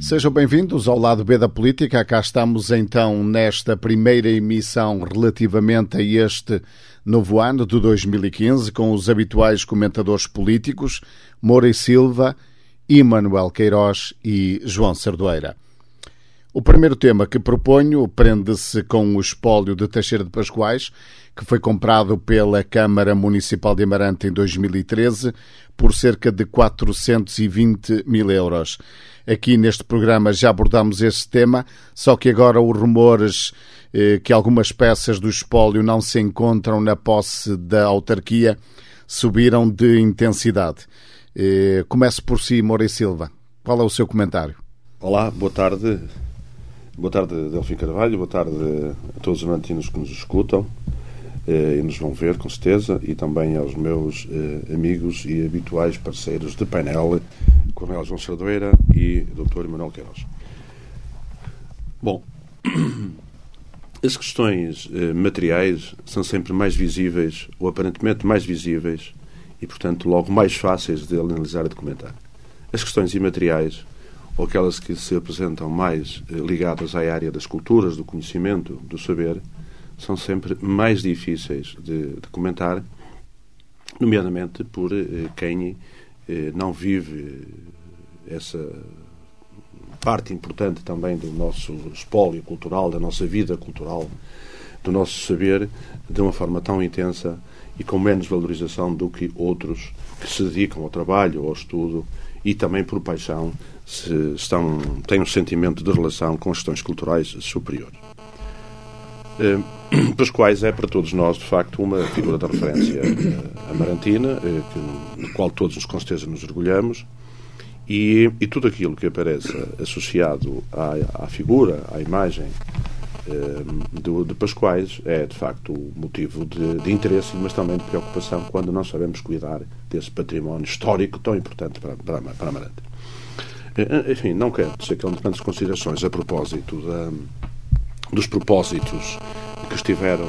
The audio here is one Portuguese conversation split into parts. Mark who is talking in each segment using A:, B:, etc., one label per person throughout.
A: Sejam bem-vindos ao lado B da política. Cá estamos então nesta primeira emissão relativamente a este novo ano de 2015, com os habituais comentadores políticos, Moura e Silva, Emanuel Queiroz e João Sardoeira. O primeiro tema que proponho prende-se com o espólio de Teixeira de Pascoais, que foi comprado pela Câmara Municipal de Amarante em 2013 por cerca de 420 mil euros. Aqui neste programa já abordámos esse tema, só que agora os rumores que algumas peças do espólio não se encontram na posse da autarquia subiram de intensidade. Começo por si, Moura e Silva. Qual é o seu comentário?
B: Olá, boa tarde. Boa tarde, Delfim Carvalho. Boa tarde a todos os amantinos que nos escutam e nos vão ver, com certeza, e também aos meus amigos e habituais parceiros de painel, Coronel João Sardoeira e Dr. Emanuel Queiroz. Bom, as questões materiais são sempre mais visíveis, ou aparentemente mais visíveis, e, portanto, logo mais fáceis de analisar e de comentar. As questões imateriais, ou aquelas que se apresentam mais ligadas à área das culturas, do conhecimento, do saber, são sempre mais difíceis de comentar, nomeadamente por quem não vive essa parte importante também do nosso espólio cultural, da nossa vida cultural, do nosso saber, de uma forma tão intensa e com menos valorização do que outros que se dedicam ao trabalho, ao estudo e também por paixão têm um sentimento de relação com questões culturais superiores. Pascoais é para todos nós, de facto, uma figura de referência amarantina, do qual todos com certeza nos orgulhamos, e tudo aquilo que aparece associado à figura, à imagem de Pascoais é, de facto, motivo de interesse, mas também de preocupação quando não sabemos cuidar desse património histórico tão importante para Amarante. Enfim, não quero dizer aquelas grandes considerações a propósito dos propósitos que estiveram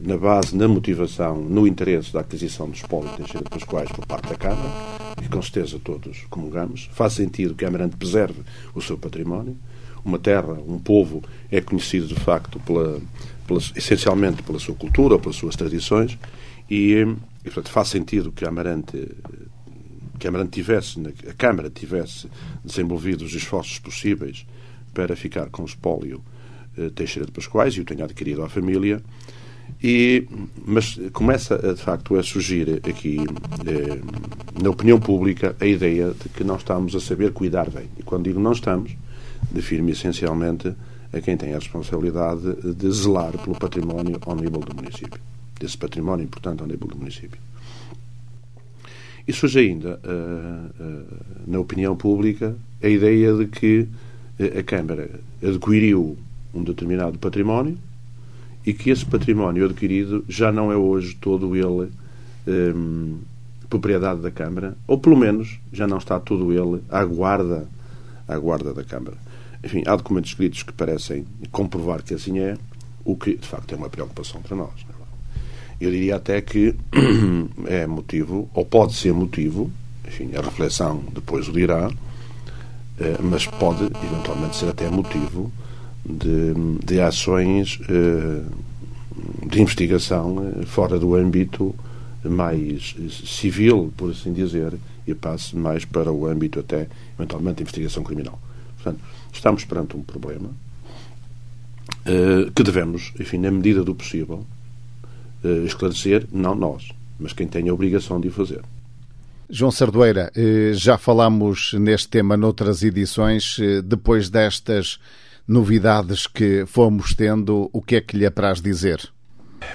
B: na base, na motivação, no interesse da aquisição do espólio de Teixeira de Pascoais por parte da Câmara, que com certeza todos comungamos. Faz sentido que Amarante preserve o seu património. Uma terra, um povo, é conhecido de facto essencialmente pela sua cultura, pelas suas tradições, e portanto, faz sentido que a Câmara tivesse desenvolvido os esforços possíveis para ficar com o espólio Teixeira de Pascoais, e o tenha adquirido à família, mas começa de facto a surgir aqui na opinião pública a ideia de que não estamos a saber cuidar bem. E quando digo não estamos, refiro-me essencialmente a quem tem a responsabilidade de zelar pelo património ao nível do município, desse património importante ao nível do município. E surge ainda, na opinião pública, a ideia de que a Câmara adquiriu um determinado património e que esse património adquirido já não é hoje todo ele propriedade da Câmara, ou pelo menos já não está todo ele à guarda da Câmara. Enfim, há documentos escritos que parecem comprovar que assim é, o que de facto é uma preocupação para nós. Eu diria até que é motivo, ou pode ser motivo, enfim, a reflexão depois o dirá, mas pode eventualmente ser até motivo de ações de investigação fora do âmbito mais civil, por assim dizer, e passe mais para o âmbito até, eventualmente, de investigação criminal. Portanto, estamos perante um problema que devemos, enfim, na medida do possível, esclarecer, não nós, mas quem tem a obrigação de o fazer.
A: João Sardoeira, já falámos neste tema noutras edições. Depois destas novidades que fomos tendo, o que é que lhe apraz dizer?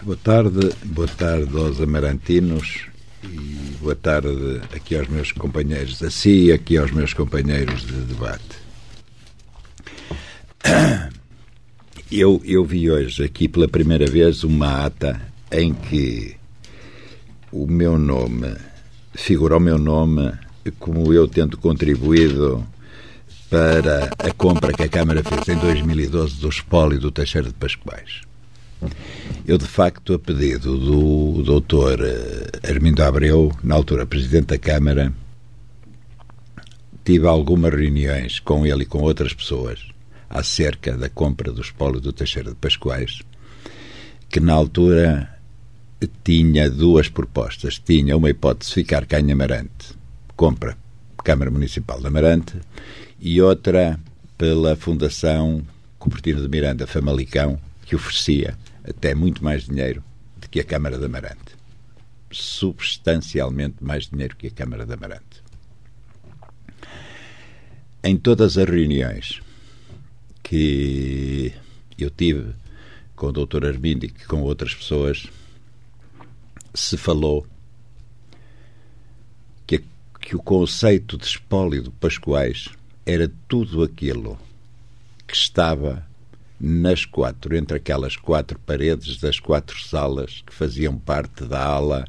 C: Boa tarde aos amarantinos e boa tarde aqui aos meus companheiros, a si e aqui aos meus companheiros de debate. Eu vi hoje aqui pela primeira vez uma ata em que figura o meu nome como eu tendo contribuído para a compra que a Câmara fez em 2012 do espólio do Teixeira de Pascoais. Eu, de facto, a pedido do Dr. Armindo Abreu, na altura Presidente da Câmara, tive algumas reuniões com ele e com outras pessoas acerca da compra do espólio do Teixeira de Pascoais, que na altura tinha duas propostas. Tinha uma hipótese de ficar cá em Amarante, compra Câmara Municipal de Amarante, e outra pela Fundação Cupertino de Miranda Famalicão, que oferecia até muito mais dinheiro do que a Câmara de Amarante. Substancialmente mais dinheiro que a Câmara de Amarante. Em todas as reuniões que eu tive com o Dr. Armindo e com outras pessoas, se falou que o conceito de espólio de Pascoais era tudo aquilo que estava entre aquelas 4 paredes das 4 salas que faziam parte da ala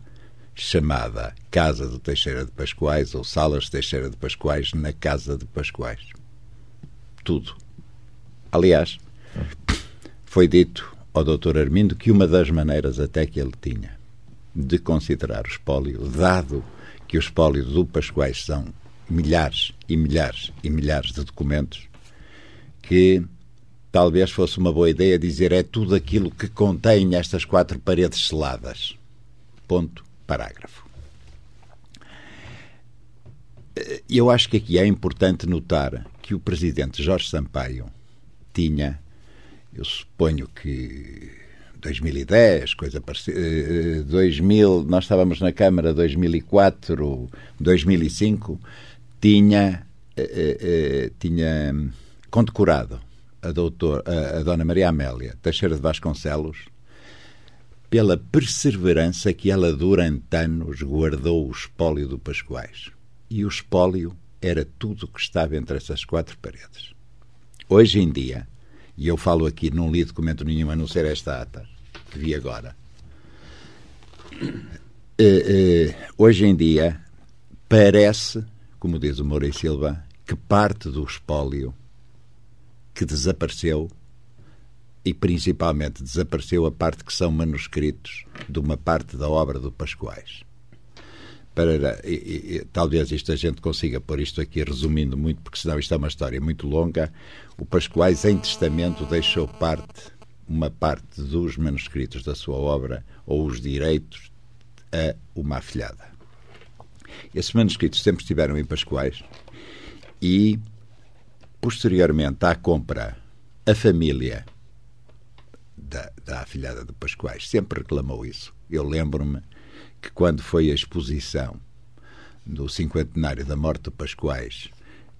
C: chamada Casa do Teixeira de Pascoais ou Salas de Teixeira de Pascoais na Casa de Pascoais. Tudo. Aliás, foi dito ao Dr. Armindo que uma das maneiras até que ele tinha de considerar o espólio, dado que o espólio do Pascoais são milhares e milhares e milhares de documentos, que talvez fosse uma boa ideia dizer é tudo aquilo que contém estas 4 paredes seladas. Ponto, parágrafo. Eu acho que aqui é importante notar que o presidente Jorge Sampaio tinha, eu suponho que 2010, coisa parecida, 2000, nós estávamos na Câmara 2004, 2005, tinha condecorado a Dona Maria Amélia Teixeira de Vasconcelos pela perseverança que ela durante anos guardou o espólio do Pascoais. E o espólio era tudo o que estava entre essas 4 paredes. Hoje em dia, e eu falo aqui, não li documento nenhum a não ser esta ata que vi agora, hoje em dia parece, como diz o Moura e Silva, que parte do espólio que desapareceu, e principalmente desapareceu a parte que são manuscritos de uma parte da obra do Pascoais. Talvez isto a gente consiga pôr isto aqui resumindo muito, porque senão isto é uma história muito longa. O Pascoais, em testamento, deixou uma parte dos manuscritos da sua obra, ou os direitos, a uma afilhada. Esses manuscritos sempre estiveram em Pascoais e, posteriormente à compra, a família da afilhada de Pascoais sempre reclamou isso. Eu lembro-me que quando foi a exposição do 50º da morte de Pascoais,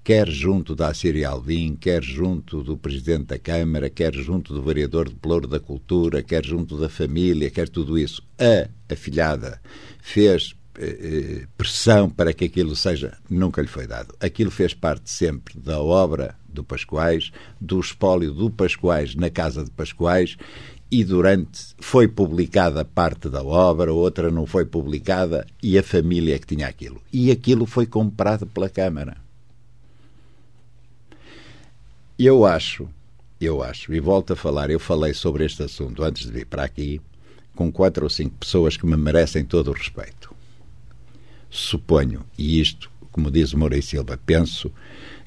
C: quer junto da Assíria Alvim, quer junto do Presidente da Câmara, quer junto do Vereador de Pelouro da Cultura, quer junto da família, quer tudo isso, a afilhada fez pressão para que aquilo nunca lhe foi dado. Aquilo fez parte sempre da obra do Pascoais, do espólio do Pascoais na Casa de Pascoais, e foi publicada parte da obra, outra não foi publicada, e a família é que tinha aquilo. E aquilo foi comprado pela Câmara. Eu acho, e volto a falar, eu falei sobre este assunto antes de vir para aqui, com 4 ou 5 pessoas que me merecem todo o respeito. Suponho, e isto, como diz o Moura e Silva, penso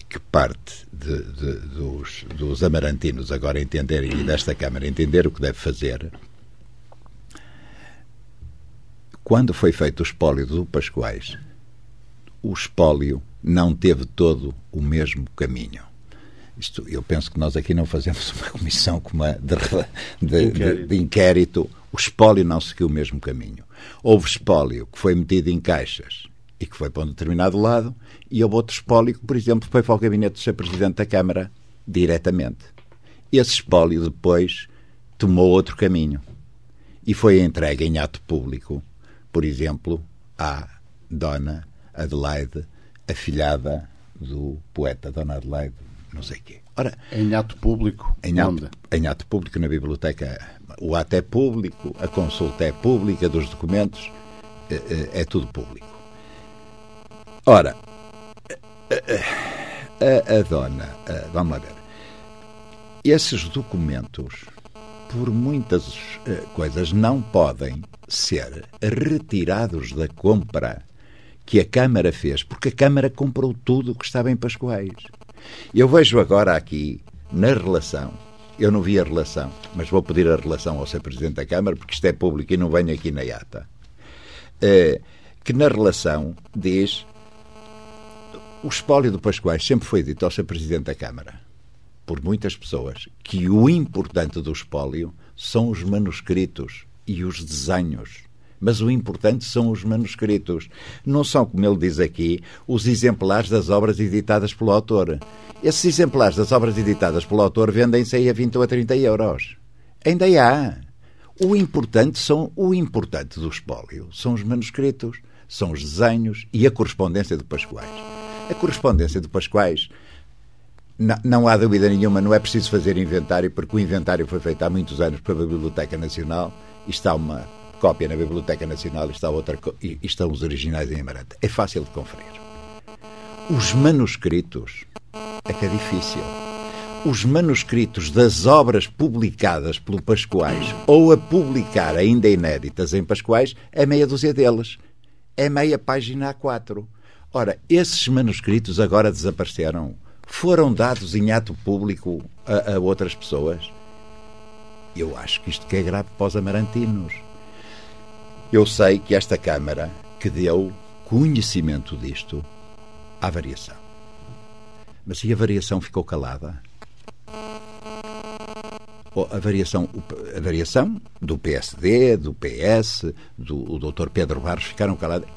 C: que parte dos amarantinos agora entenderem, e desta Câmara entender o que deve fazer. Quando foi feito o espólio do Pascoais, o espólio não teve todo o mesmo caminho. Eu penso que nós aqui não fazemos uma comissão como a de inquérito. O espólio não seguiu o mesmo caminho. Houve espólio que foi metido em caixas e que foi para um determinado lado, e houve outro espólio que, por exemplo, foi para o gabinete do Sr. Presidente da Câmara diretamente. Esse espólio depois tomou outro caminho e foi entregue em ato público, por exemplo, à Dona Adelaide, afilhada do poeta Dona Adelaide, não sei o quê. Ora,
A: em ato público?
C: Em ato público na biblioteca. O ato é público, a consulta é pública dos documentos, é tudo público. Ora, a dona, vamos lá ver, esses documentos, por muitas coisas, não podem ser retirados da compra que a Câmara fez, porque a Câmara comprou tudo o que estava em Pascoais. Eu vejo agora aqui, na relação, eu não vi a relação, mas vou pedir a relação ao Sr. Presidente da Câmara, porque isto é público e não venho aqui na ata, que na relação diz: o espólio do Pascoais sempre foi dito ao Sr. Presidente da Câmara, por muitas pessoas, que o importante do espólio são os manuscritos e os desenhos. Mas o importante são os manuscritos. Não são, como ele diz aqui, os exemplares das obras editadas pelo autor. Esses exemplares das obras editadas pelo autor vendem-se aí a 20 ou a 30 euros. Ainda há. O importante do espólio são os manuscritos, são os desenhos e a correspondência de Pascoais. A correspondência de Pascoais, não há dúvida nenhuma, não é preciso fazer inventário, porque o inventário foi feito há muitos anos pela Biblioteca Nacional e está uma cópia na Biblioteca Nacional e estão os originais em Amarante. É fácil de conferir. Os manuscritos é que é difícil. Os manuscritos das obras publicadas pelo Pascoais ou a publicar ainda inéditas em Pascoais é meia dúzia deles. É meia página A4. Ora, esses manuscritos agora desapareceram. Foram dados em ato público a outras pessoas. Eu acho que isto que é grave para os amarantinos. Eu sei que esta Câmara que deu conhecimento disto à variação. Mas e a variação ficou calada? A variação do PSD, do PS, do Dr. Pedro Barros ficaram calados.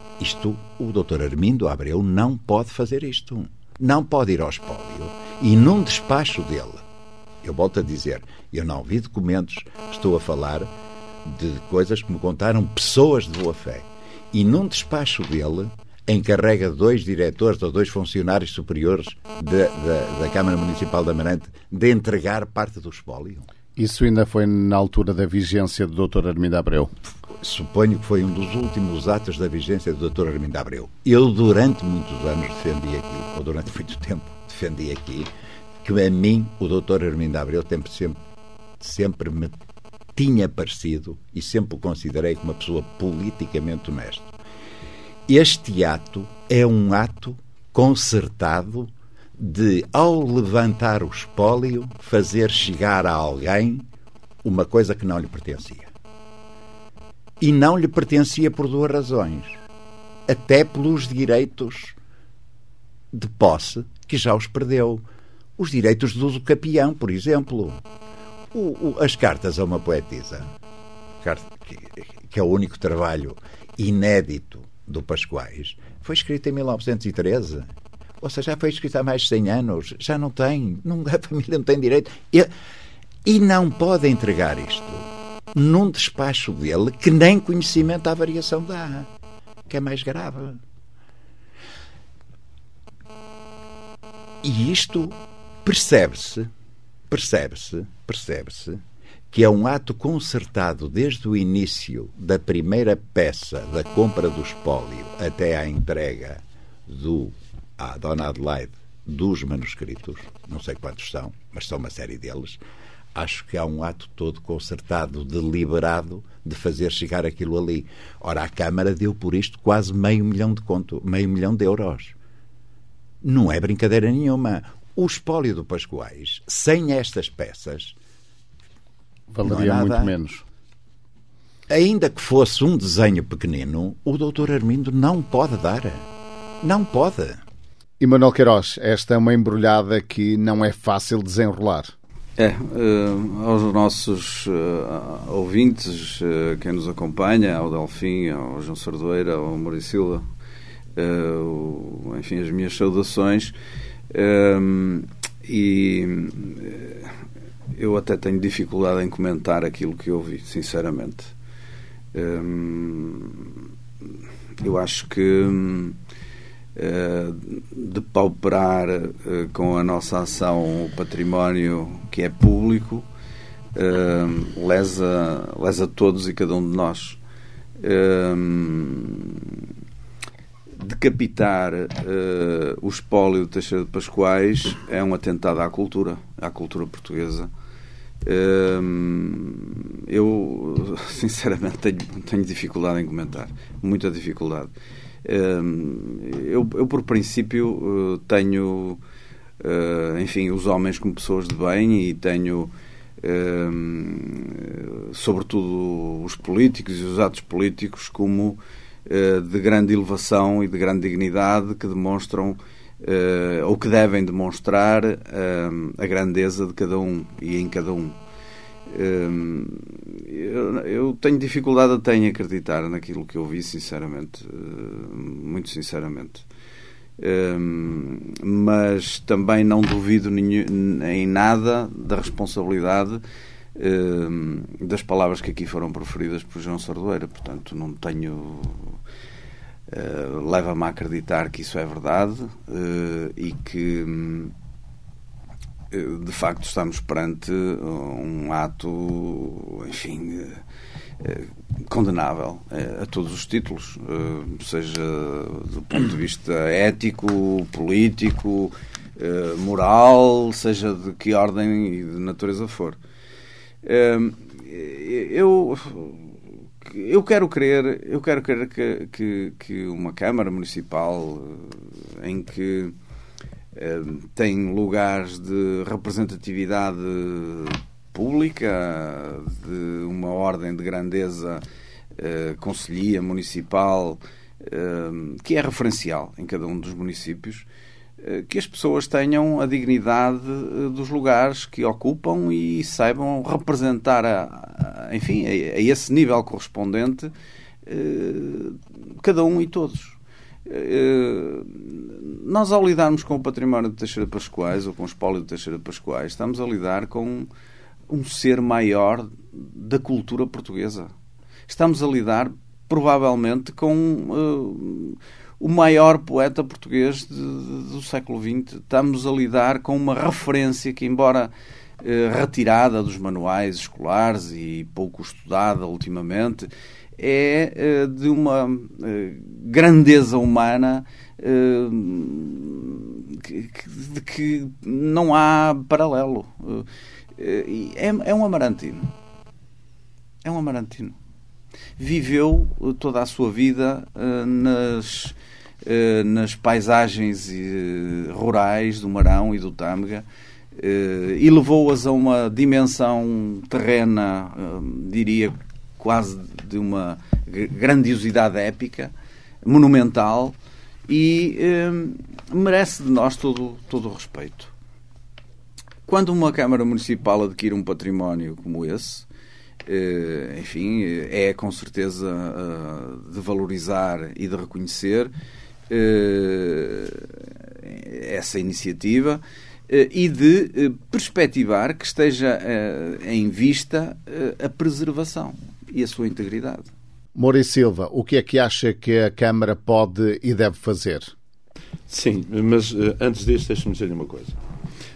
C: O Dr. Armindo Abreu não pode fazer isto. Não pode ir ao espólio e num despacho dele. Eu volto a dizer, eu não vi documentos, estou a falar de coisas que me contaram pessoas de boa fé. E num despacho dele encarrega 2 diretores ou 2 funcionários superiores da Câmara Municipal de Amarante de entregar parte do espólio.
A: Isso ainda foi na altura da vigência do Dr. Armindo Abreu?
C: Suponho que foi um dos últimos atos da vigência do Dr. Armindo Abreu. Eu, durante muitos anos, defendi aqui, ou durante muito tempo, defendi aqui, que a mim, o Dr. Armindo Abreu sempre me tinha parecido e sempre o considerei como uma pessoa politicamente honesta. Este ato é um ato concertado de, ao levantar o espólio, fazer chegar a alguém uma coisa que não lhe pertencia. E não lhe pertencia por 2 razões. Até pelos direitos de posse, que já os perdeu. Os direitos de uso capião, por exemplo. As cartas a uma poetisa, que é o único trabalho inédito do Pascoais, foi escrito em 1913. Ou seja, já foi escrito há mais de 100 anos. Já não tem. A família não tem direito. E não pode entregar isto num despacho dele que nem conhecimento à variação dá. Que é mais grave. E isto percebe-se que é um ato concertado desde o início da primeira peça da compra do espólio até à entrega à Dona Adelaide dos manuscritos, não sei quantos são, mas são uma série deles. Acho que há um ato todo concertado, deliberado, de fazer chegar aquilo ali. Ora, a Câmara deu por isto quase meio milhão de euros. Não é brincadeira nenhuma. O espólio do Pascoais, sem estas peças,
A: valeria muito menos.
C: Ainda que fosse um desenho pequenino, o Dr. Armindo não pode dar. Não pode.
A: E Manuel Queiroz, esta é uma embrulhada que não é fácil desenrolar.
D: Aos nossos ouvintes, quem nos acompanha, ao Delfim, ao João Sardoeira, ao Maurício Silva, enfim, as minhas saudações. Eu até tenho dificuldade em comentar aquilo que ouvi, sinceramente. Eu acho que depauperar com a nossa ação o património que é público lesa todos e cada um de nós. Decapitar o espólio de Teixeira de Pascoais é um atentado à cultura portuguesa. Eu sinceramente tenho dificuldade em comentar, muita dificuldade. Eu por princípio, tenho, enfim, os homens como pessoas de bem e tenho, sobretudo, os políticos e os atos políticos como de grande elevação e de grande dignidade, que demonstram ou que devem demonstrar a grandeza de cada um e em cada um. Eu tenho dificuldade em acreditar naquilo que eu vi, sinceramente, muito sinceramente, mas também não duvido em nada da responsabilidade das palavras que aqui foram proferidas por João Sardoeira. Portanto, não tenho... leva-me a acreditar que isso é verdade e que de facto estamos perante um ato, enfim, condenável a todos os títulos, seja do ponto de vista ético, político, moral, seja de que ordem e de natureza for. Eu quero crer que uma Câmara Municipal em que tem lugares de representatividade pública, de uma ordem de grandeza, conselhia municipal, que é referencial em cada um dos municípios, que as pessoas tenham a dignidade dos lugares que ocupam e saibam representar, enfim, a esse nível correspondente, cada um e todos. Nós, ao lidarmos com o património de Teixeira Pascoais ou com o espólio de Teixeira Pascoais, estamos a lidar com um ser maior da cultura portuguesa. Estamos a lidar, provavelmente, com o maior poeta português do século XX. Estamos a lidar com uma referência que, embora retirada dos manuais escolares e pouco estudada ultimamente, é de uma grandeza humana de que não há paralelo. É um amarantino. É um amarantino. Viveu toda a sua vida nas paisagens rurais do Marão e do Tâmega, e levou-as a uma dimensão terrena, diria, quase de uma grandiosidade épica, monumental, e merece de nós todo o respeito. Quando uma Câmara Municipal adquire um património como esse, enfim, é com certeza de valorizar e de reconhecer essa iniciativa e de perspectivar que esteja em vista a preservação e a sua integridade.
A: Moura e Silva, o que é que acha que a Câmara pode e deve fazer?
B: Sim, mas antes disso deixe-me dizer-lhe uma coisa.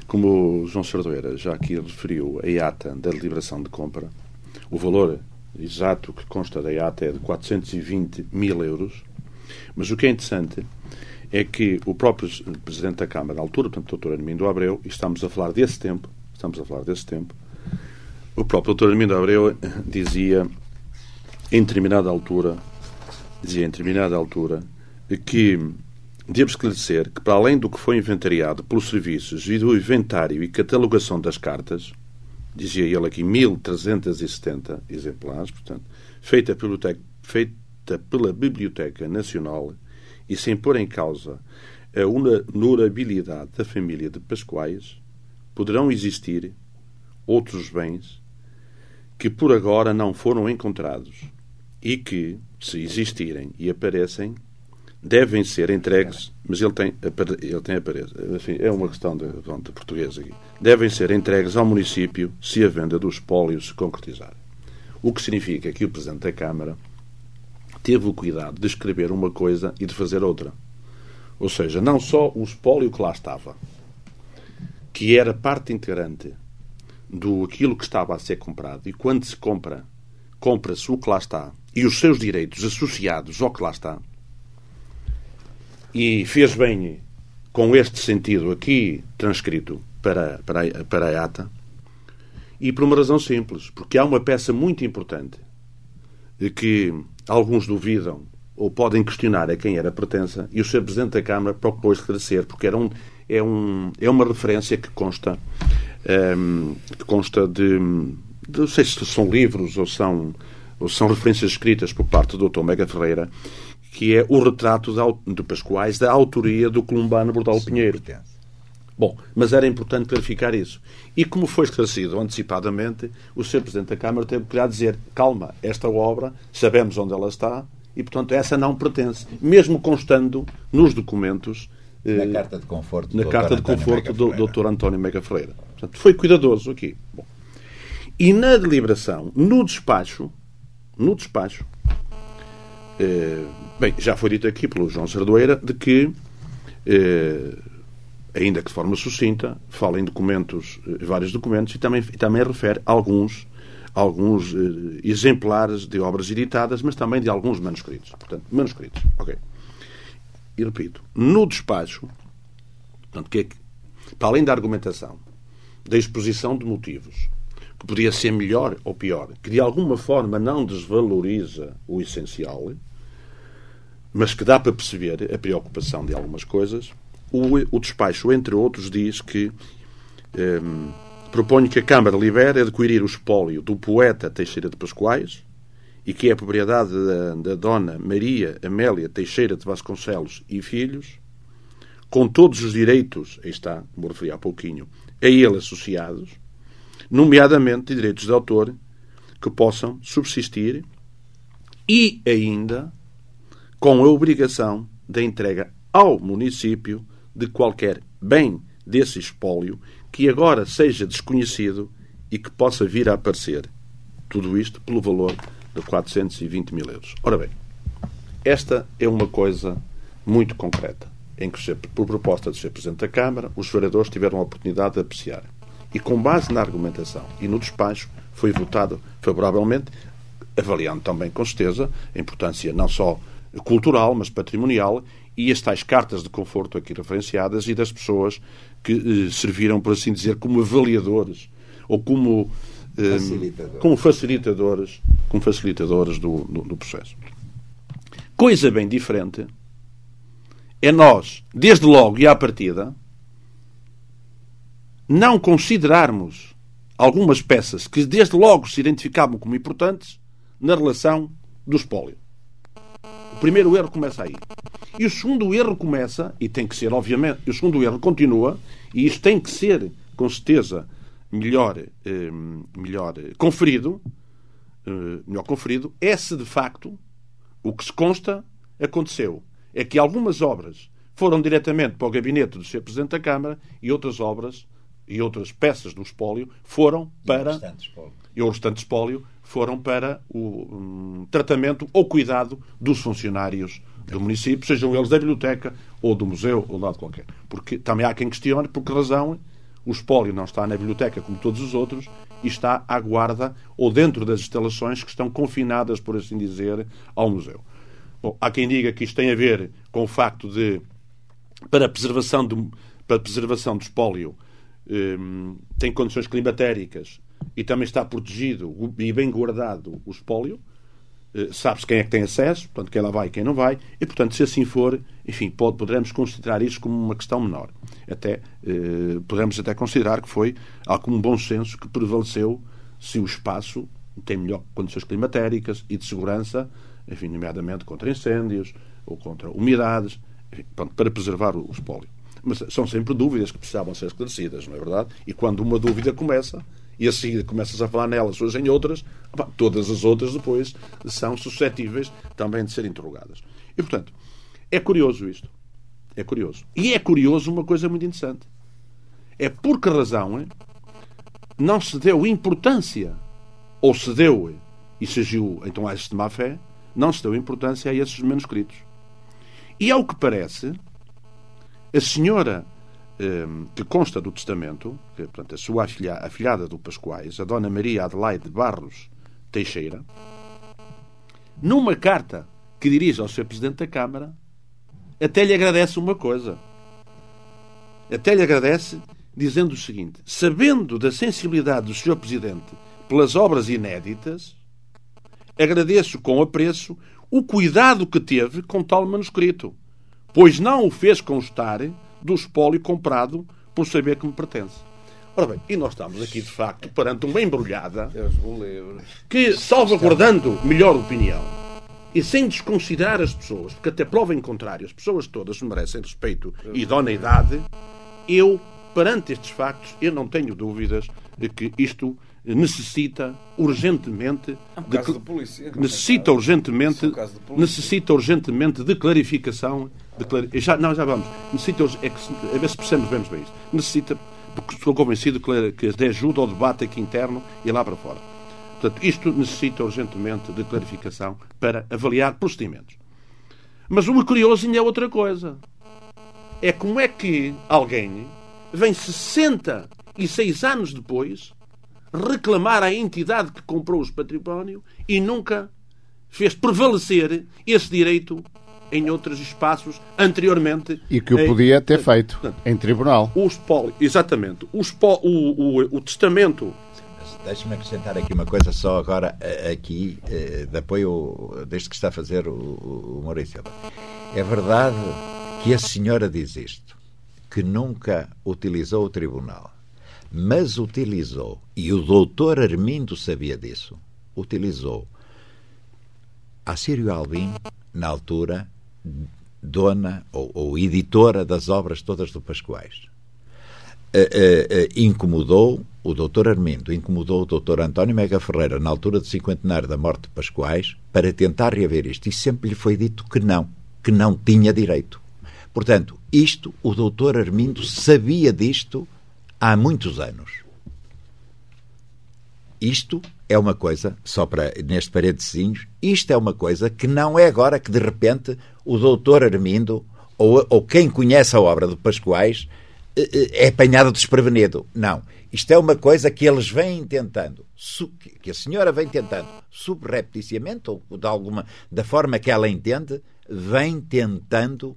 B: Como o João Sardoeira já aqui referiu a ata da deliberação de compra, o valor exato que consta da ata é de 420 mil euros, mas o que é interessante é que o próprio Presidente da Câmara, à altura, portanto, o Dr. Armindo Abreu, e estamos a falar desse tempo, o próprio Dr. Armindo Abreu dizia em determinada altura que devo esclarecer que, para além do que foi inventariado pelos serviços e do inventário e catalogação das cartas, dizia ele aqui 1.370 exemplares, portanto, feita pela Biblioteca Nacional e sem pôr em causa a honorabilidade da família de Pascoais, poderão existir outros bens que por agora não foram encontrados e que, se existirem e aparecem, devem ser entregues, mas ele tem enfim, é uma questão de português aqui. Devem ser entregues ao município se a venda do espólio se concretizar. O que significa que o Presidente da Câmara teve o cuidado de escrever uma coisa e de fazer outra. Ou seja, não só o espólio que lá estava, que era parte integrante do aquilo que estava a ser comprado, e quando se compra-se o que lá está e os seus direitos associados ao que lá está, e fez bem com este sentido aqui transcrito para a ata, e por uma razão simples, porque há uma peça muito importante de que alguns duvidam ou podem questionar a quem era pertença, e o Sr. Presidente da Câmara procurou esclarecer, porque é uma referência que consta de não sei se são livros ou são referências escritas por parte do Dr. Mega Ferreira, que é o retrato de Pascoais da autoria do colombano Bordal Pinheiro. Bom, mas era importante clarificar isso. E como foi esclarecido antecipadamente, o Sr. Presidente da Câmara teve que dizer: calma, esta obra, sabemos onde ela está e, portanto, essa não pertence, mesmo constando nos documentos,
C: na carta de conforto,
B: do Dr. António Mega Ferreira. Portanto, foi cuidadoso aqui. Bom. E na deliberação, no despacho, bem, já foi dito aqui pelo João Sardoeira de que, ainda que de forma sucinta, fala em documentos, vários documentos, e também refere alguns exemplares de obras editadas, mas também de alguns manuscritos. Portanto, manuscritos. Ok. E repito, no despacho, portanto, para além da argumentação, da exposição de motivos, que podia ser melhor ou pior, que de alguma forma não desvaloriza o essencial, mas que dá para perceber a preocupação de algumas coisas, o despacho, entre outros, diz que propõe que a Câmara libere adquirir o espólio do poeta Teixeira de Pascoais, e que é a propriedade da Dona Maria Amélia Teixeira de Vasconcelos e Filhos, com todos os direitos, aí está, como referi há pouquinho, a ele associados, nomeadamente direitos de autor que possam subsistir, e ainda com a obrigação da entrega ao município de qualquer bem desse espólio que agora seja desconhecido e que possa vir a aparecer. Tudo isto pelo valor de 420 mil euros. Ora bem, esta é uma coisa muito concreta, em que, por proposta do Sr. Presidente da Câmara, os vereadores tiveram a oportunidade de apreciar. E com base na argumentação e no despacho, foi votado favoravelmente, avaliando também com certeza a importância não só cultural, mas patrimonial, e as tais cartas de conforto aqui referenciadas e das pessoas que serviram, por assim dizer, como avaliadores ou como facilitadores do processo. Coisa bem diferente é nós, desde logo e à partida, não considerarmos algumas peças que desde logo se identificavam como importantes na relação do espólio. O primeiro erro começa aí. E o segundo erro começa, e tem que ser, obviamente, o segundo erro continua, e isto tem que ser, com certeza, melhor conferido, é se de facto o que se consta aconteceu. É que algumas obras foram diretamente para o gabinete do Sr. Presidente da Câmara e outras obras e outras peças do espólio foram para... E o restante espólio foram para o tratamento ou cuidado dos funcionários do município, sejam eles da biblioteca ou do museu ou de lado qualquer. Porque também há quem questione por que razão o espólio não está na biblioteca como todos os outros e está à guarda ou dentro das instalações que estão confinadas, por assim dizer, ao museu. Bom, há quem diga que isto tem a ver com o facto de, para a preservação do espólio, tem condições climatéricas e também está protegido e bem guardado o espólio. Sabe-se quem é que tem acesso, portanto, quem lá vai e quem não vai, e, portanto, se assim for, enfim, poderemos considerar isso como uma questão menor. Podemos até considerar que foi algum bom senso que prevaleceu se o espaço tem melhor condições climatéricas e de segurança, enfim, nomeadamente contra incêndios ou contra umidades, enfim, portanto, para preservar o espólio. Mas são sempre dúvidas que precisavam ser esclarecidas, não é verdade? E quando uma dúvida começa, e a seguir começas a falar nelas, surgem outras, todas as outras depois são suscetíveis também de ser interrogadas. E, portanto, é curioso isto. É curioso. E é curioso uma coisa muito interessante. É por que razão não se deu importância, ou se deu, e se agiu então a este de má fé, não se deu importância a esses manuscritos. E ao que parece, a senhora que consta do testamento, que, portanto, a sua afilhada do Pascoais, a Dona Maria Adelaide Barros Teixeira, numa carta que dirige ao Sr. Presidente da Câmara, até lhe agradece uma coisa. Até lhe agradece dizendo o seguinte: sabendo da sensibilidade do Sr. Presidente pelas obras inéditas, agradeço com apreço o cuidado que teve com tal manuscrito, pois não o fez constar do espólio comprado por saber que me pertence. Ora bem, e nós estamos aqui, de facto, perante uma embrulhada que, salvaguardando melhor opinião e sem desconsiderar as pessoas, porque até prova em contrário, as pessoas todas merecem respeito e idoneidade, eu, perante estes factos, eu não tenho dúvidas de que isto necessita urgentemente de clarificação. Já vamos. A ver se percebemos bem isto. Necessita, porque estou convencido que ajuda ao debate aqui interno e lá para fora. Portanto, isto necessita urgentemente de clarificação para avaliar procedimentos. Mas o curioso ainda é outra coisa. É como é que alguém vem 66 anos depois reclamar à entidade que comprou os patrimónios e nunca fez prevalecer esse direito em outros espaços anteriormente.
A: E que o podia ter feito em tribunal.
B: Exatamente. O testamento.
C: Deixe-me acrescentar aqui uma coisa só agora, aqui, de apoio desde que está a fazer o Maurício. É verdade que a senhora diz isto, que nunca utilizou o tribunal, mas utilizou, e o doutor Armindo sabia disso, utilizou a Sírio Albim, na altura, dona ou editora das obras todas do Pascoais. Incomodou o doutor Armindo, incomodou o doutor António Mega Ferreira, na altura do cinquentenário da morte de Pascoais, para tentar reaver isto. E sempre lhe foi dito que não tinha direito. Portanto, isto, o doutor Armindo sabia disto há muitos anos. Isto é uma coisa, só para neste parentezinhos, isto é uma coisa que não é agora que de repente o doutor Armindo ou quem conhece a obra do Pascoais é apanhado desprevenido. Não. Isto é uma coisa que eles vêm tentando, que a senhora vem tentando, subrepticiamente, ou da forma que ela entende, vem tentando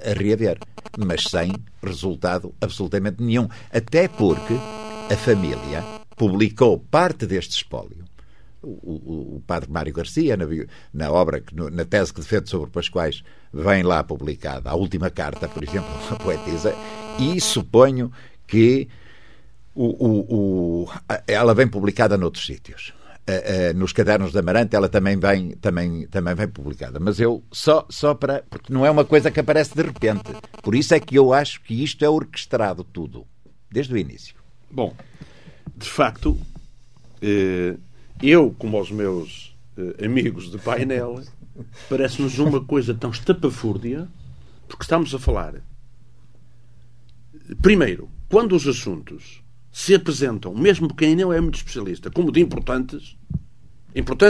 C: a reaver, mas sem resultado absolutamente nenhum. Até porque a família publicou parte deste espólio. O padre Mário Garcia, na obra, na tese que defende sobre Pascoais, vem lá publicada a última carta, por exemplo, a poetisa, e suponho que ela vem publicada noutros sítios. Nos Cadernos de Amarante ela também vem publicada, mas eu só para, porque não é uma coisa que aparece de repente, por isso é que eu acho que isto é orquestrado tudo desde o início.
B: Bom, de facto, eu, como os meus amigos de painel, parece-nos uma coisa tão estapafúrdia, porque estamos a falar, primeiro, quando os assuntos se apresentam, mesmo quem não é muito especialista, como de importantes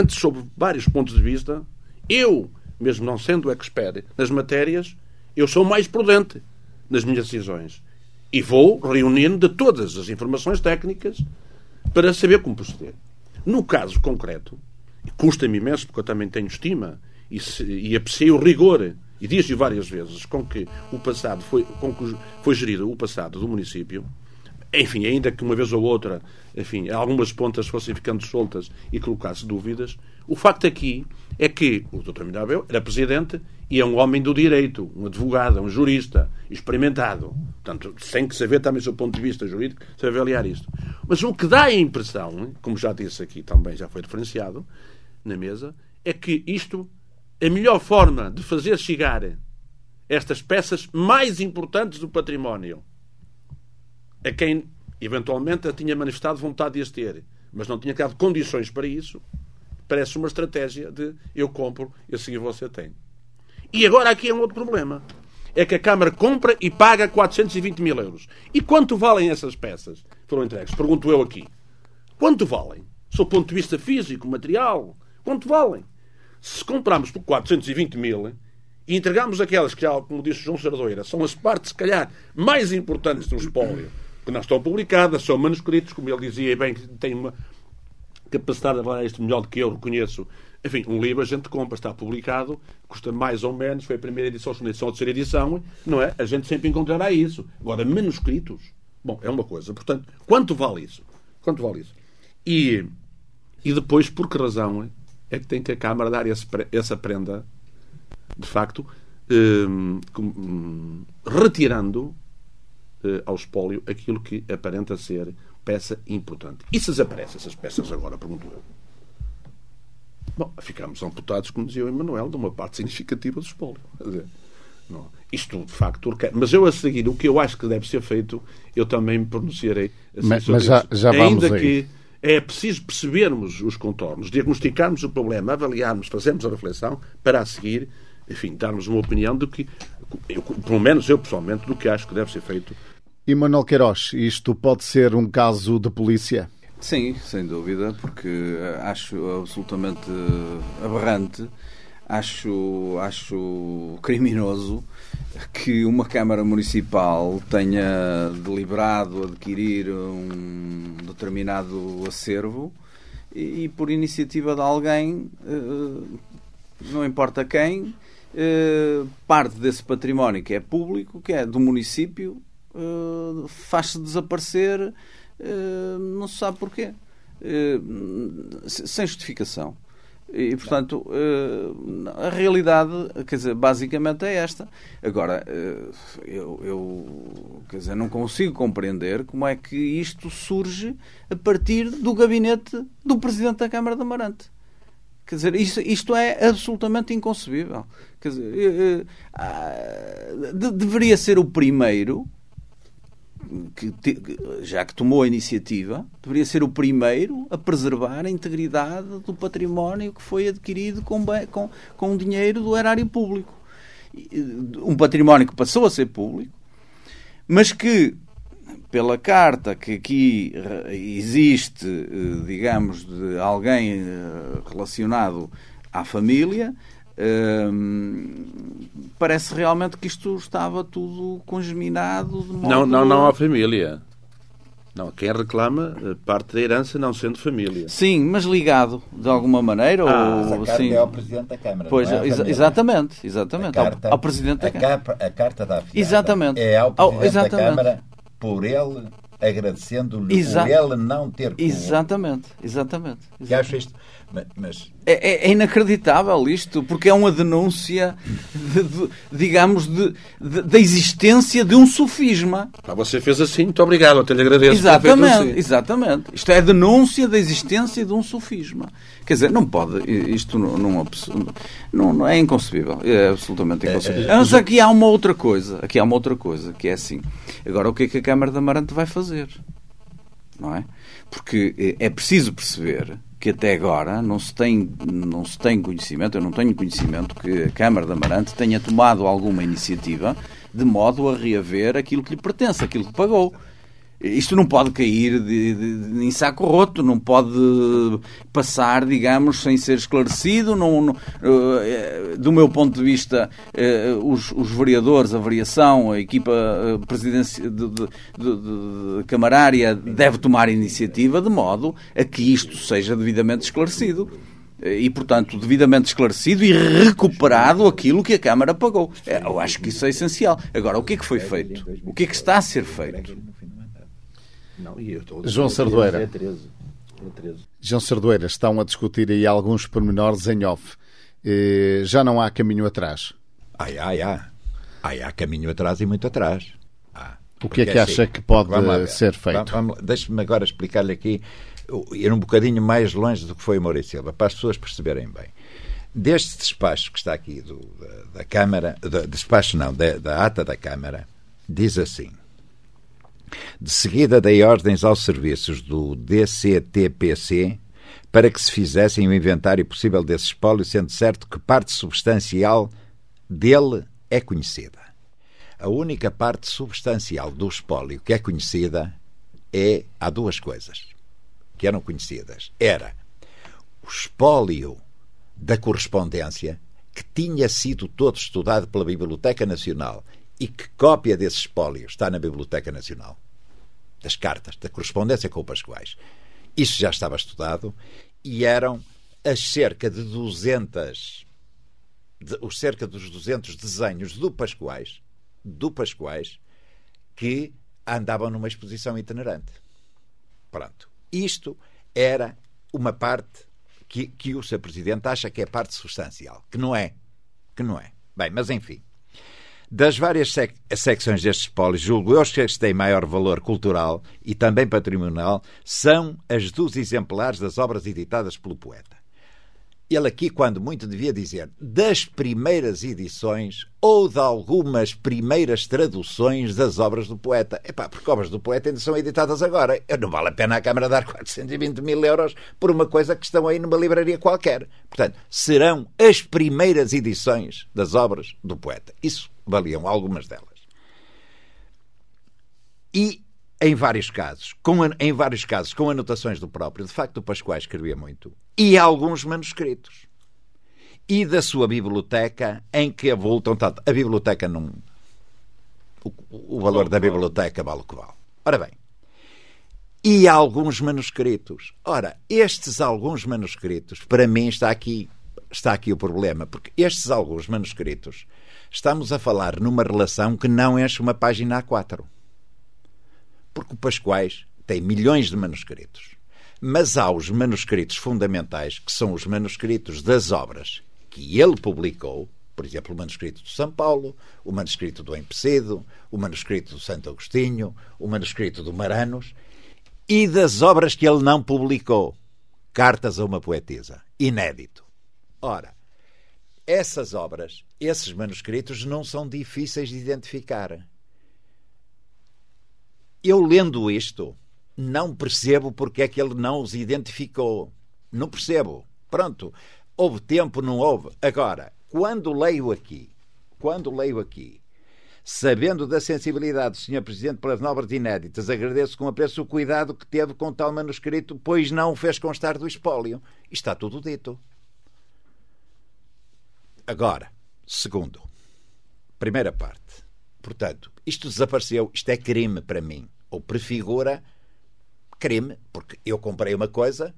B: sob vários pontos de vista, eu, mesmo não sendo expert nas matérias, eu sou mais prudente nas minhas decisões. E vou reunindo de todas as informações técnicas para saber como proceder. No caso concreto, custa-me imenso, porque eu também tenho estima e apreciei o rigor, e disse várias vezes, com que foi gerido o passado do município. Enfim, ainda que uma vez ou outra, enfim, algumas pontas fossem ficando soltas e colocasse dúvidas, o facto aqui é que o Dr. Minabel era presidente e é um homem do direito, um advogado, um jurista, experimentado. Portanto, sem que saber também do seu ponto de vista jurídico, saber avaliar isto. Mas o que dá a impressão, como já disse aqui também, já foi referenciado na mesa, é que isto, a melhor forma de fazer chegar estas peças mais importantes do património a quem eventualmente tinha manifestado vontade de as ter, mas não tinha criado condições para isso, parece uma estratégia de eu compro e a seguir você tem. E agora aqui é um outro problema. É que a Câmara compra e paga 420 mil euros. E quanto valem essas peças que foram entregues? Pergunto eu aqui. Quanto valem? Do ponto de vista físico, material, quanto valem? Se compramos por 420 mil e entregamos aquelas que já, como disse João Sardoira, são as partes, se calhar, mais importantes do espólio, que não estão publicadas, são manuscritos, como ele dizia, e bem que tem uma capacidade de falar isto melhor do que eu reconheço. Enfim, um livro a gente compra, está publicado, custa mais ou menos, foi a primeira edição, a segunda edição, a terceira edição, não é? A gente sempre encontrará isso. Agora, manuscritos, bom, é uma coisa. Portanto, quanto vale isso? Quanto vale isso? E depois, por que razão é que tem que a Câmara dar essa prenda, de facto, retirando ao espólio aquilo que aparenta ser peça importante. E se desaparecem essas peças agora, pergunto eu? Bom, ficamos amputados, como dizia o Emanuel, de uma parte significativa do espólio. Quer dizer, não, isto, de facto, mas eu a seguir, o que eu acho que deve ser feito, eu também me pronunciarei. Assim,
A: mas já vamos
B: ainda
A: aí.
B: Que é preciso percebermos os contornos, diagnosticarmos o problema, avaliarmos, fazermos a reflexão, para a seguir, enfim, darmos uma opinião do que, pelo menos eu pessoalmente, do que acho que deve ser feito.
A: Manuel Queiroz, isto pode ser um caso de polícia?
D: Sim, sem dúvida, porque acho absolutamente aberrante, acho criminoso que uma Câmara Municipal tenha deliberado adquirir um determinado acervo e por iniciativa de alguém, não importa quem, parte desse património que é público, que é do município, faz-se desaparecer, não se sabe porquê, sem justificação. E, portanto, a realidade, quer dizer, basicamente é esta. Agora, eu quer dizer, não consigo compreender como é que isto surge a partir do gabinete do Presidente da Câmara de Amarante. Quer dizer, isto é absolutamente inconcebível. Quer dizer, deveria ser o primeiro, já que tomou a iniciativa, deveria ser o primeiro a preservar a integridade do património que foi adquirido com dinheiro do erário público. Um património que passou a ser público, mas que, pela carta que aqui existe, digamos, de alguém relacionado à família, parece realmente que isto estava tudo congeminado de modo...
B: Não à família. Não, quem reclama parte da herança não sendo família.
D: Sim, mas ligado de alguma maneira.
C: Mas a carta
D: sim.
C: é ao Presidente da Câmara.
D: Pois,
C: não é
D: exatamente.
C: Carta,
D: ao Presidente da Câmara.
C: A carta da afilhada
D: Exatamente.
C: é ao Presidente da Câmara, por ele, agradecendo-lhe por ele não ter como.
D: Exatamente.
C: Que acho isto... Mas...
D: É inacreditável isto, porque é uma denúncia, digamos, da existência de um sofisma.
B: Você fez assim, muito obrigado, até lhe agradeço.
D: Exatamente. Isto é a denúncia da existência de um sofisma. Quer dizer, não pode, isto não é inconcebível, é absolutamente inconcebível. Mas aqui há uma outra coisa, que é assim. Agora, o que é que a Câmara de Amarante vai fazer? Não é? Porque é preciso perceber que até agora não se tem conhecimento, eu não tenho conhecimento que a Câmara de Amarante tenha tomado alguma iniciativa de modo a reaver aquilo que lhe pertence, aquilo que pagou. Isto não pode cair em saco roto, não pode passar, digamos, sem ser esclarecido. Do meu ponto de vista, os vereadores, a variação, a equipa presidencial de camarária deve tomar iniciativa de modo a que isto seja devidamente esclarecido. E, portanto, devidamente esclarecido e recuperado aquilo que a Câmara pagou. Eu acho que isso é essencial. Agora, o que é que foi feito? O que é que está a ser feito?
A: João Sardoeira. João Sardoeira, estão a discutir aí alguns pormenores em off. Já não há caminho atrás?
C: Há caminho atrás e muito atrás.
A: O que é que acha que pode ser feito?
C: Deixe-me agora explicar-lhe aqui, ir um bocadinho mais longe do que foi o Moura e Silva, para as pessoas perceberem bem. Deste despacho que está aqui da Câmara, da ata da Câmara, diz assim: de seguida dei ordens aos serviços do DCTPC para que se fizessem o inventário possível desse espólio, sendo certo que parte substancial dele é conhecida. A única parte substancial do espólio que é conhecida há duas coisas que eram conhecidas. Era o espólio da correspondência, que tinha sido todo estudado pela Biblioteca Nacional e que cópia desse espólio está na Biblioteca Nacional, das cartas, da correspondência com o Pascoais. Isso já estava estudado e eram os cerca dos 200 desenhos do Pascoais que andavam numa exposição itinerante. Pronto. Isto era uma parte que o Sr. Presidente acha que é parte substancial, que não é. Bem, mas enfim. Das várias secções destes espólios, julgo eu que as que têm maior valor cultural e também patrimonial são as dos exemplares das obras editadas pelo poeta. Ele aqui, quando muito, devia dizer das primeiras edições ou de algumas primeiras traduções das obras do poeta. Porque obras do poeta ainda são editadas agora. Não vale a pena a Câmara dar 420 mil euros por uma coisa que estão aí numa livraria qualquer. Portanto, serão as primeiras edições das obras do poeta. Isso valiam algumas delas. E em vários casos, com anotações do próprio, de facto o Pascoais escrevia muito, e alguns manuscritos. E da sua biblioteca, em que avultam tanto. A biblioteca não. O valor da biblioteca vale o que vale. Ora bem, e alguns manuscritos. Ora, estes alguns manuscritos, para mim está aqui o problema, porque estes alguns manuscritos, estamos a falar numa relação que não enche uma página A4. Porque o Pascoais tem milhões de manuscritos. Mas há os manuscritos fundamentais, que são os manuscritos das obras que ele publicou, por exemplo, o manuscrito do São Paulo, o manuscrito do Empecilho, o manuscrito do Santo Agostinho, o manuscrito do Maranos, e das obras que ele não publicou. Cartas a uma poetisa, inédito. Ora, essas obras, esses manuscritos não são difíceis de identificar. Eu, lendo isto, não percebo porque é que ele não os identificou. Não percebo. Pronto. Houve tempo, não houve. Agora, quando leio aqui, sabendo da sensibilidade do Sr. Presidente pelas obras inéditas, agradeço com apreço o cuidado que teve com tal manuscrito, pois não o fez constar do espólio. Está tudo dito. Agora, segundo, primeira parte. Portanto, isto desapareceu, isto é crime para mim. Ou prefigura crime, porque eu comprei uma coisa,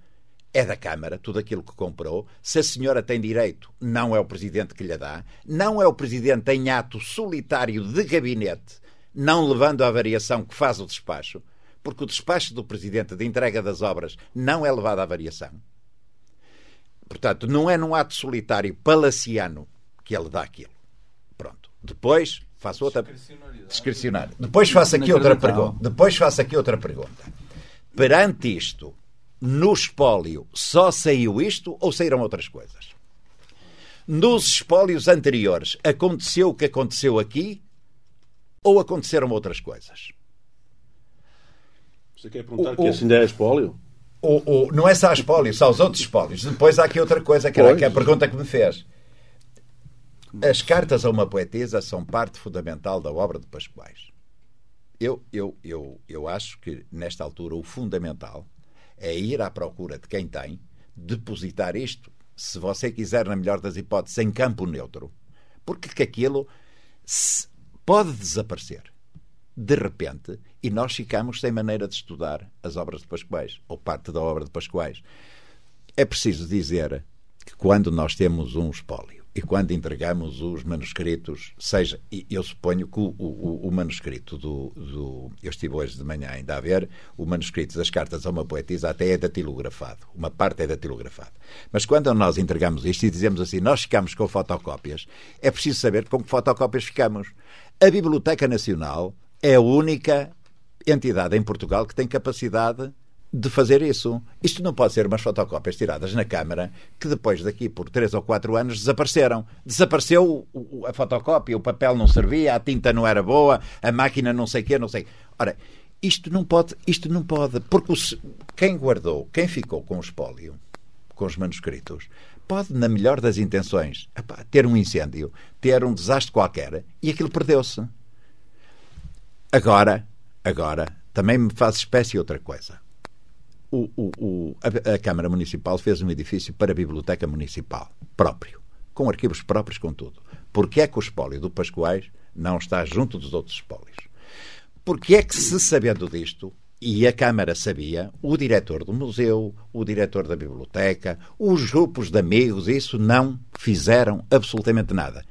C: é da Câmara, tudo aquilo que comprou. Se a senhora tem direito, não é o Presidente que lhe dá, não é o Presidente em ato solitário de gabinete, não levando à variação que faz o despacho, porque o despacho do Presidente de entrega das obras não é levado à variação. Portanto, não é num ato solitário palaciano que ele dá aquilo. Pronto. Depois faço outra... Discricionário. Depois faço aqui outra pergunta. Perante isto, no espólio, só saiu isto ou saíram outras coisas? Nos espólios anteriores, aconteceu o que aconteceu aqui ou aconteceram outras coisas?
B: Você quer perguntar que assim é espólio?
C: Não é só espólio, são os outros espólios. Depois há aqui outra coisa, que era a pergunta que me fez. As cartas a uma poetisa são parte fundamental da obra de Pascoais. Eu acho que, nesta altura, o fundamental é ir à procura de quem tem, depositar isto, se você quiser, na melhor das hipóteses, em campo neutro. Porque que aquilo pode desaparecer de repente e nós ficamos sem maneira de estudar as obras de Pascoais, ou parte da obra de Pascoais. É preciso dizer que quando nós temos um espólio e quando entregamos os manuscritos, seja, eu suponho que o manuscrito eu estive hoje de manhã ainda a ver, o manuscrito das cartas a uma poetisa até é datilografado, uma parte é datilografada. Mas quando nós entregamos isto e dizemos assim, nós ficamos com fotocópias, é preciso saber com que fotocópias ficamos. A Biblioteca Nacional é a única entidade em Portugal que tem capacidade de fazer isso. Isto não pode ser umas fotocópias tiradas na Câmara que depois daqui por 3 ou 4 anos desapareceram. Desapareceu a fotocópia, o papel não servia, a tinta não era boa, a máquina não sei o quê, não sei. Ora, isto não pode, porque quem ficou com o espólio, com os manuscritos, pode, na melhor das intenções, ter um incêndio, ter um desastre qualquer, e aquilo perdeu-se. Agora, também me faz espécie outra coisa. A Câmara Municipal fez um edifício para a Biblioteca Municipal, próprio, com arquivos próprios, com tudo. Porquê é que o espólio do Pascoais não está junto dos outros espólios? Porquê é que, se sabendo disto, e a Câmara sabia, o diretor do museu, o diretor da biblioteca, os grupos de amigos, isso não fizeram absolutamente nada?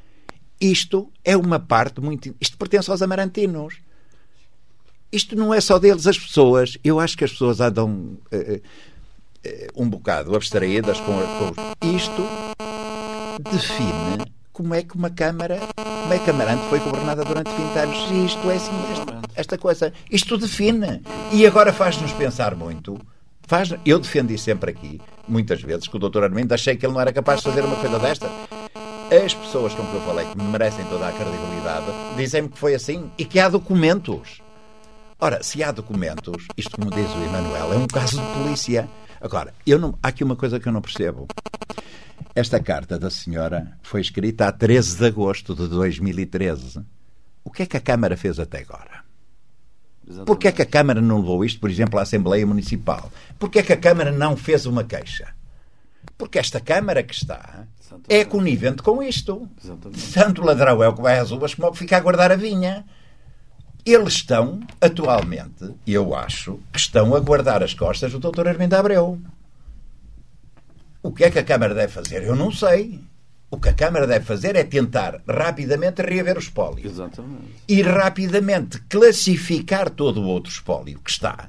C: Isto é uma parte muito... Isto pertence aos amarantinos. Isto não é só deles, as pessoas. Eu acho que as pessoas andam um bocado abstraídas com isto define como é que uma Câmara, como é que Amarante foi governada durante 20 anos. E isto é assim, esta coisa. Isto define. E agora faz-nos pensar muito. Eu defendi sempre aqui, muitas vezes, que o Dr. Armindo achei que ele não era capaz de fazer uma coisa desta. As pessoas com que eu falei, que me merecem toda a credibilidade, dizem-me que foi assim e que há documentos. Ora, se há documentos, isto, como diz o Emanuel, é um caso de polícia. Agora, há aqui uma coisa que eu não percebo. Esta carta da senhora foi escrita a 13 de agosto de 2013. O que é que a Câmara fez até agora? Porquê é que a Câmara não levou isto, por exemplo, à Assembleia Municipal? Porquê é que a Câmara não fez uma queixa? Porque esta Câmara que está é conivente com isto. Exatamente. Tanto o ladrão é o que vai às uvas como o que fica a guardar a vinha. Eles estão, atualmente, eu acho, que estão a guardar as costas do Dr. Armindo Abreu. O que é que a Câmara deve fazer? Eu não sei. O que a Câmara deve fazer é tentar rapidamente reaver o espólio.
D: Exatamente.
C: E rapidamente classificar todo o outro espólio que está.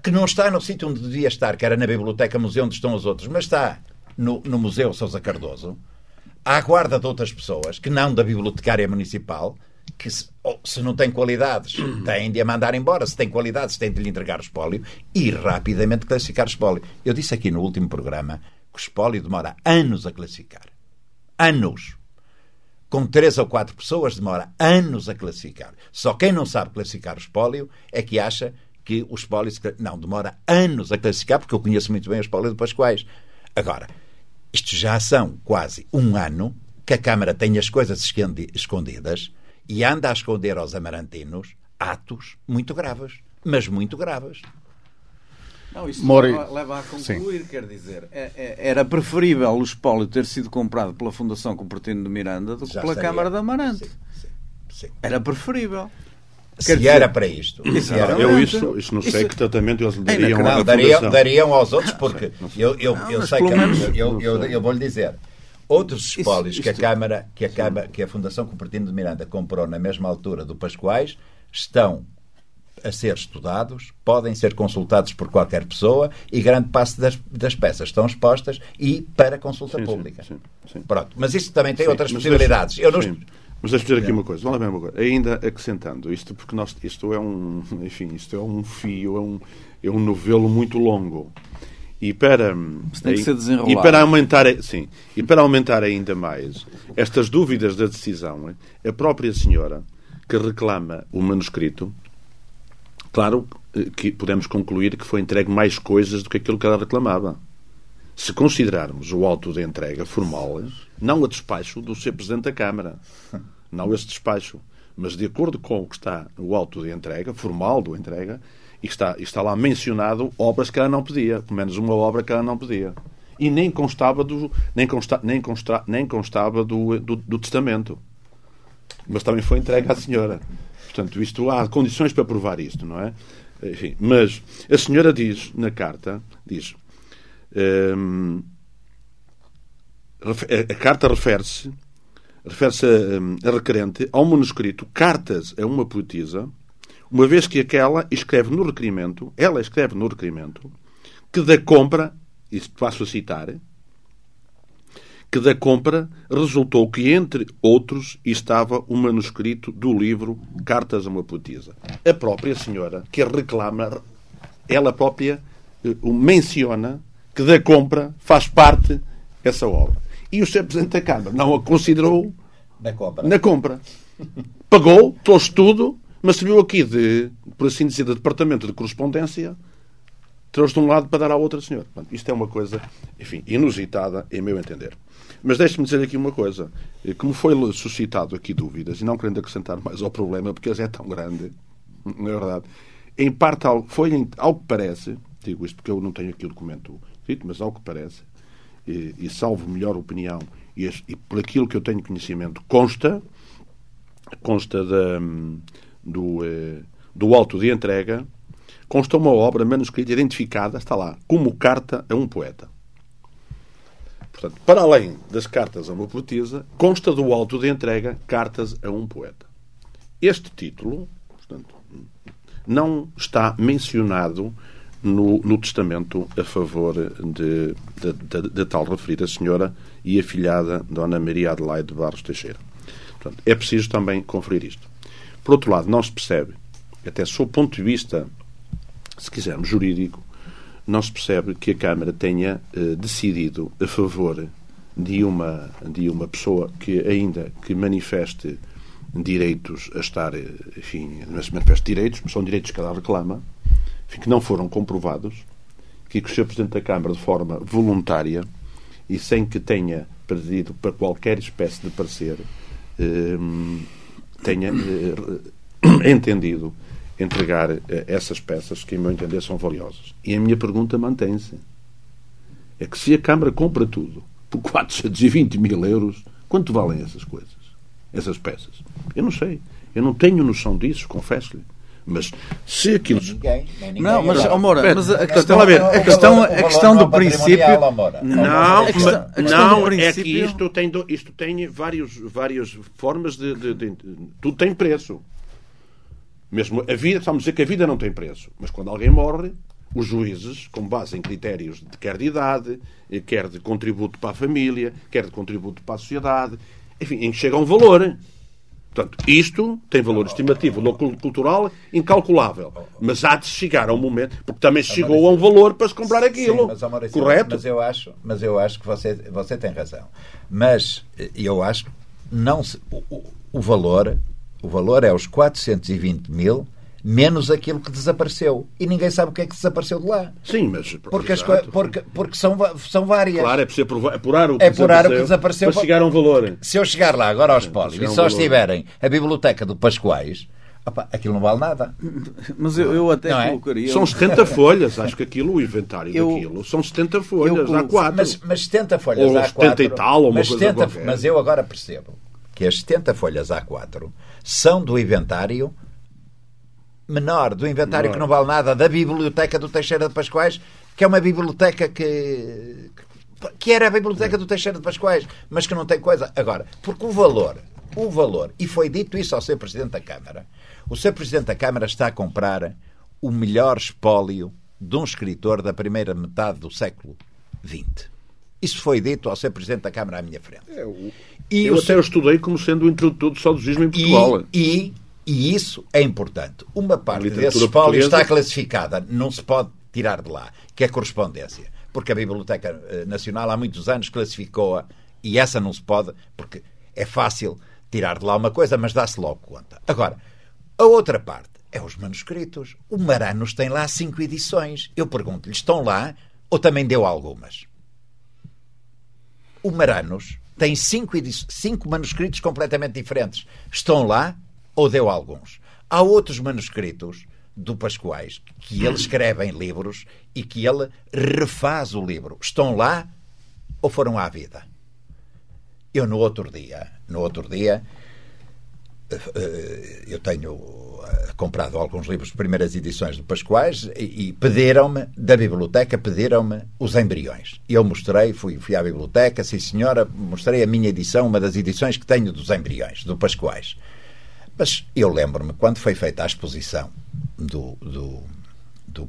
C: Que não está no sítio onde devia estar, que era na Biblioteca Museu onde estão os outros, mas está no Museu Sousa Cardoso, à guarda de outras pessoas, que não da Bibliotecária Municipal, que se não tem qualidades, têm de a mandar embora. Se tem qualidades, têm de lhe entregar o espólio e rapidamente classificar o espólio. Eu disse aqui no último programa que o espólio demora anos a classificar. Anos. Com 3 ou 4 pessoas demora anos a classificar. Só quem não sabe classificar o espólio é que acha que o espólio... Não, demora anos a classificar, porque eu conheço muito bem o espólio de Pascoais. Agora, isto já são quase um ano que a Câmara tem as coisas escondidas e anda a esconder aos amarantinos atos muito graves, mas muito graves.
D: Não, isso leva a concluir, sim. Quer dizer, era preferível o espólio ter sido comprado pela Fundação Cupertino de Miranda do que pela Câmara de Amarante.
C: Sim.
D: Era preferível.
C: Se era para isto.
B: Isso não sei que tratamento eles dariam à Fundação.
C: Dariam aos outros, porque eu sei que eu vou-lhe dizer. Outros espólios que a Fundação Cupertino de Miranda comprou na mesma altura do Pascoais estão a ser estudados, podem ser consultados por qualquer pessoa e grande parte das peças estão expostas e para consulta pública. Sim. Pronto. Mas isto também tem outras possibilidades.
B: Mas deixa-me dizer aqui uma coisa. Vamos lá ver uma coisa. Ainda acrescentando isto, porque isto é um fio, é um novelo muito longo. E para aumentar ainda mais estas dúvidas da decisão, a própria senhora que reclama o manuscrito, claro que podemos concluir que foi entregue mais coisas do que aquilo que ela reclamava. Se considerarmos o auto de entrega formal, não a despacho do Sr. Presidente da Câmara, não esse despacho, mas de acordo com o que está no auto de entrega, formal do entrega, e está lá mencionado obras que ela não pedia, pelo menos uma obra que ela não pedia. E nem constava do testamento. Mas também foi entregue à senhora. Portanto, há condições para provar isto, não é? Enfim, mas a senhora diz, na carta, a carta refere-se a requerente ao manuscrito Cartas a uma poetisa, uma vez que ela escreve no requerimento que da compra, isto passo a citar, que da compra resultou que, entre outros, estava o manuscrito do livro Cartas a uma poetisa. A própria senhora que a reclama, ela própria menciona que da compra faz parte essa obra. E o Sr. Presidente da Câmara não a considerou na compra. Pagou, trouxe tudo, mas serviu aqui por assim dizer, de departamento de correspondência, trouxe de um lado para dar à outra senhora. Isto é uma coisa, enfim, inusitada, em meu entender. Mas deixe-me dizer aqui uma coisa. Como foi suscitado aqui dúvidas, e não querendo acrescentar mais ao problema, porque ele é tão grande, não é verdade? Em parte, foi ao que parece, digo isto porque eu não tenho aqui o documento escrito, mas ao que parece, e salvo melhor opinião, e por aquilo que eu tenho conhecimento, consta do auto de entrega, consta uma obra manuscrita identificada, está lá, como carta a um poeta. Portanto, para além das cartas a uma poetisa, consta do auto de entrega Cartas a um poeta. Este título, portanto, não está mencionado no testamento a favor da tal referida senhora e afilhada Dona Maria Adelaide de Barros Teixeira. Portanto, é preciso também conferir isto. Por outro lado, não se percebe, até sob o ponto de vista, se quisermos, jurídico, não se percebe que a Câmara tenha decidido a favor de uma pessoa que ainda que manifeste direitos a estar, enfim, não se manifeste direitos, mas são direitos que ela reclama, enfim, que não foram comprovados, que o Sr. Presidente da Câmara, de forma voluntária e sem que tenha pedido para qualquer espécie de parecer, tenha entendido entregar essas peças que, em meu entender, são valiosas. E a minha pergunta mantém-se. É que se a Câmara compra tudo por 420 mil euros, quanto valem essas coisas? Essas peças? Eu não sei. Eu não tenho noção disso, confesso-lhe. Mas se aquilo...
E: Ninguém.
D: Não, mas, Moura, mas a
E: questão do princípio...
B: Não, é que isto tem várias formas de... Tudo tem preço. Mesmo a vida, estamos a dizer que a vida não tem preço. Mas quando alguém morre, os juízes, com base em critérios quer de idade, quer de contributo para a família, quer de contributo para a sociedade, enfim, chega a um valor. Portanto, isto tem valor estimativo, cultural, incalculável. Mas há de chegar a um momento, porque também se chegou a um valor para se comprar aquilo.
E: Sim, mas,
B: correto?
E: Mas eu acho que você tem razão. Mas eu acho que não se, o valor é os 420 mil menos aquilo que desapareceu. E ninguém sabe o que é que desapareceu de lá.
B: Sim, mas...
E: Porque são várias.
B: Claro, é preciso apurar o que desapareceu para chegar a um valor.
E: Se eu chegar lá agora ao espólio e só estiverem a biblioteca do Pascoais, aquilo não vale nada.
D: Mas eu até colocaria...
B: São 70 folhas, acho que aquilo, o inventário daquilo, são 70 folhas, há 4.
E: Mas 70 folhas
B: ou
E: há 4...
B: 70 e tal, ou uma coisa qualquer.
E: Mas eu agora percebo que as 70 folhas A4 são do inventário menor, do inventário que não vale nada, da biblioteca do Teixeira de Pascoais, que é uma biblioteca que era a biblioteca do Teixeira de Pascoais, mas que não tem coisa. Agora, porque o valor, e foi dito isso ao Sr. Presidente da Câmara, o Sr. Presidente da Câmara está a comprar o melhor espólio de um escritor da primeira metade do século XX. Isso foi dito ao Sr. Presidente da Câmara à minha frente.
B: Eu até o estudei como sendo o introdutor do saudosismo em Portugal.
E: E isso é importante. Uma parte desse espólio está classificada, não se pode tirar de lá, que é a correspondência. Porque a Biblioteca Nacional há muitos anos classificou-a e essa não se pode, porque é fácil tirar de lá uma coisa, mas dá-se logo conta. Agora, a outra parte é os manuscritos. O Maranos tem lá 5 edições. Eu pergunto-lhe, estão lá ou também deu algumas? O Maranos tem 5 manuscritos completamente diferentes. Estão lá ou deu alguns? Há outros manuscritos do Pascoais que ele escreve em livros e que ele refaz o livro. Estão lá ou foram à vida? Eu no outro dia eu tenho comprado alguns livros de primeiras edições do Pascoais e pediram-me da biblioteca, os embriões. E eu mostrei, fui à biblioteca, sim senhora, mostrei a minha edição, uma das edições que tenho dos embriões, do Pascoais. Mas eu lembro-me, quando foi feita a exposição do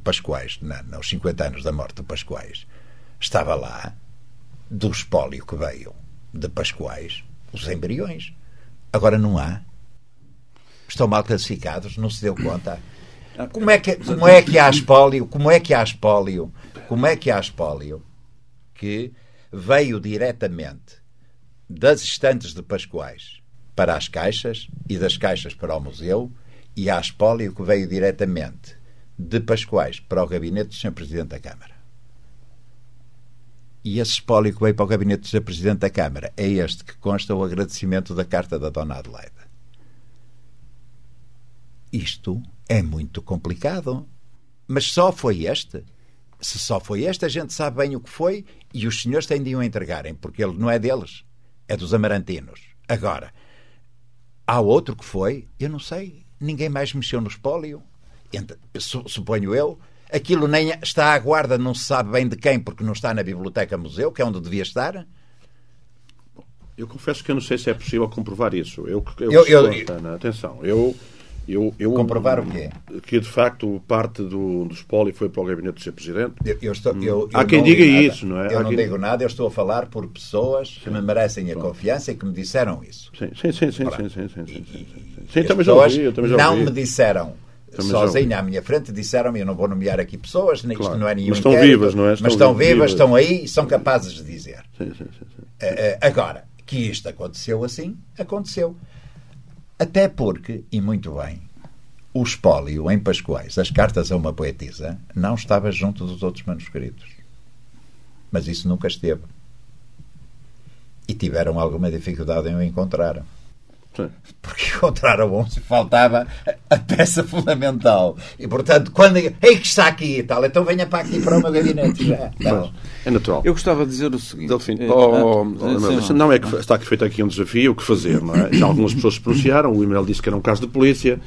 E: Pascoais, nos 50 anos da morte do Pascoais, estava lá, do espólio que veio de Pascoais, os embriões. Agora não há. Estão mal classificados, não se deu conta. Como é que há espólio que veio diretamente das estantes de Pascoais para as caixas e das caixas para o museu, e há espólio que veio diretamente de Pascoais para o gabinete do Sr. Presidente da Câmara. E esse espólio que veio para o gabinete do Sr. Presidente da Câmara é este que consta o agradecimento da carta da Dona Adelaide. Isto é muito complicado. Mas só foi este? Se só foi este, a gente sabe bem o que foi e os senhores têm de o entregarem, porque ele não é deles, é dos amarantinos. Agora, há outro que foi, eu não sei, ninguém mais mexeu no espólio, suponho eu. Aquilo nem está à guarda, não se sabe bem de quem, porque não está na Biblioteca Museu, que é onde devia estar.
B: Eu confesso que eu não sei se é possível comprovar isso. Atenção, Eu
E: Comprovar o quê?
B: Que, de facto, parte do espólio foi para o gabinete do Sr. Presidente.
E: Há
B: quem diga isso, não é?
E: Eu não digo nada, eu estou a falar por pessoas que me merecem a confiança e que me disseram isso.
B: Sim, também já
E: Pessoas
B: ouvi.
E: Não me disseram
B: Também
E: sozinha à minha frente, disseram-me, eu não vou nomear aqui pessoas, nem
B: Claro.
E: isto não é nenhum
B: Mas estão
E: inquérito,
B: vivas, não é?
E: Mas estão vivas, estão aí e são capazes de dizer.
B: Sim.
E: Agora, que isto aconteceu assim, aconteceu. Até porque, e muito bem, o espólio em Pascoais, as cartas a uma poetisa, não estava junto dos outros manuscritos. Mas isso nunca esteve. E tiveram alguma dificuldade em o encontrar.
B: Sim.
E: Porque encontraram onde faltava a peça fundamental. E, portanto, quando... Ei, que está aqui e tal, então venha para aqui para o meu gabinete já.
B: Mas é natural.
D: Eu gostava de dizer o seguinte.
B: Delfim, não é que está feito aqui um desafio, o que fazer, não é? Já algumas pessoas se pronunciaram, o e-mail disse que era um caso de polícia.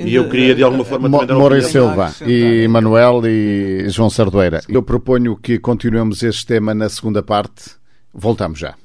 B: E eu queria, de alguma forma, também dar
A: Moura e
B: opinião.
A: Silva, e Manuel e João Sardoeira. Eu proponho que continuemos este tema na segunda parte. Voltamos já.